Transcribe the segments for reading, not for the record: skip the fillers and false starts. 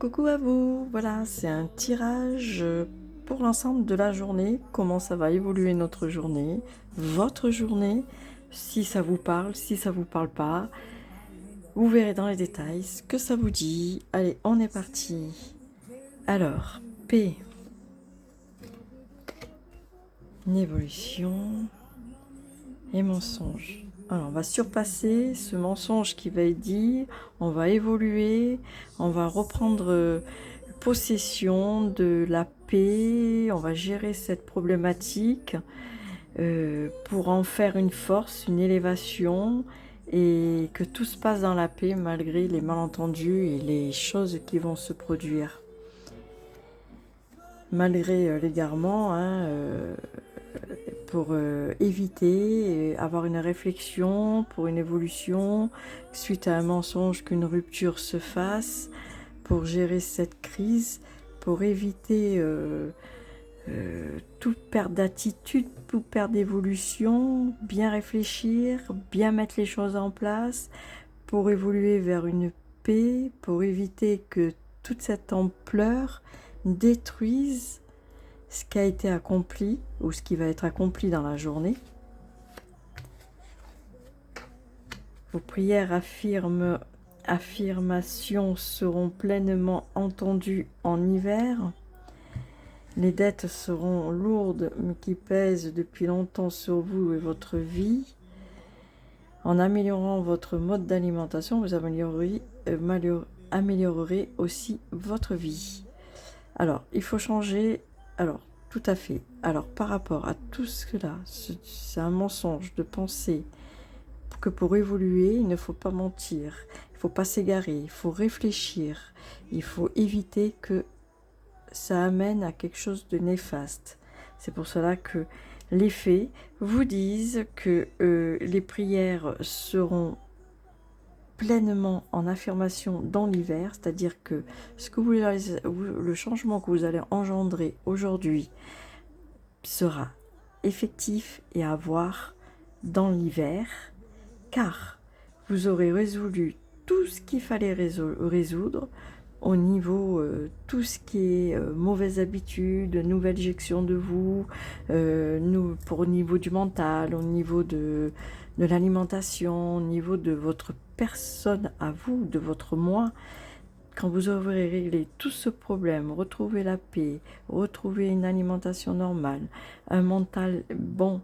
Coucou à vous, voilà, c'est un tirage pour l'ensemble de la journée, comment ça va évoluer notre journée, votre journée, si ça vous parle, si ça vous parle pas, vous verrez dans les détails ce que ça vous dit. Allez, on est parti. Alors, P, une évolution et mensonge. Alors, on va surpasser ce mensonge qui va être dit, on va évoluer, on va reprendre possession de la paix, on va gérer cette problématique pour en faire une force, une élévation et que tout se passe dans la paix malgré les malentendus et les choses qui vont se produire. Malgré l'égarement, pour éviter, avoir une réflexion pour une évolution, suite à un mensonge qu'une rupture se fasse, pour gérer cette crise, pour éviter toute perte d'attitude, toute perte d'évolution, bien réfléchir, bien mettre les choses en place, pour évoluer vers une paix, pour éviter que toute cette ampleur détruise ce qui a été accompli ou ce qui va être accompli dans la journée. Vos prières affirmations seront pleinement entendues en hiver. Les dettes seront lourdes mais qui pèsent depuis longtemps sur vous et votre vie. En améliorant votre mode d'alimentation, vous améliorerez aussi votre vie. Alors, il faut changer. Alors, tout à fait. Alors, par rapport à tout cela, c'est un mensonge de penser que pour évoluer, il ne faut pas mentir, il ne faut pas s'égarer, il faut réfléchir, il faut éviter que ça amène à quelque chose de néfaste. C'est pour cela que les faits vous disent que les prières seront pleinement en affirmation dans l'hiver, c'est-à-dire que le changement que vous allez engendrer aujourd'hui sera effectif et à voir dans l'hiver, car vous aurez résolu tout ce qu'il fallait résoudre au niveau, tout ce qui est mauvaise habitude, nouvelle gestion de vous, au niveau du mental, au niveau de l'alimentation, au niveau de votre personne à vous, de votre moi. Quand vous aurez réglé tout ce problème, retrouver la paix, retrouver une alimentation normale, un mental bon,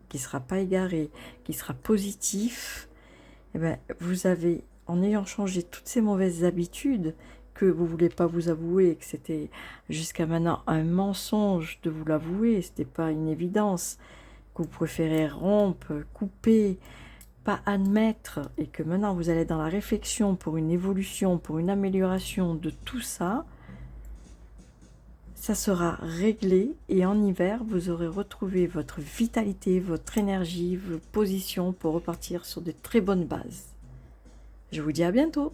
qui ne sera pas égaré, qui sera positif, eh bien, vous avez, en ayant changé toutes ces mauvaises habitudes que vous ne voulez pas vous avouer, que c'était jusqu'à maintenant un mensonge de vous l'avouer, ce n'était pas une évidence, que vous préférez rompre, couper, pas admettre, et que maintenant vous allez dans la réflexion pour une évolution, pour une amélioration de tout ça, ça sera réglé et en hiver, vous aurez retrouvé votre vitalité, votre énergie, vos positions pour repartir sur de très bonnes bases. Je vous dis à bientôt.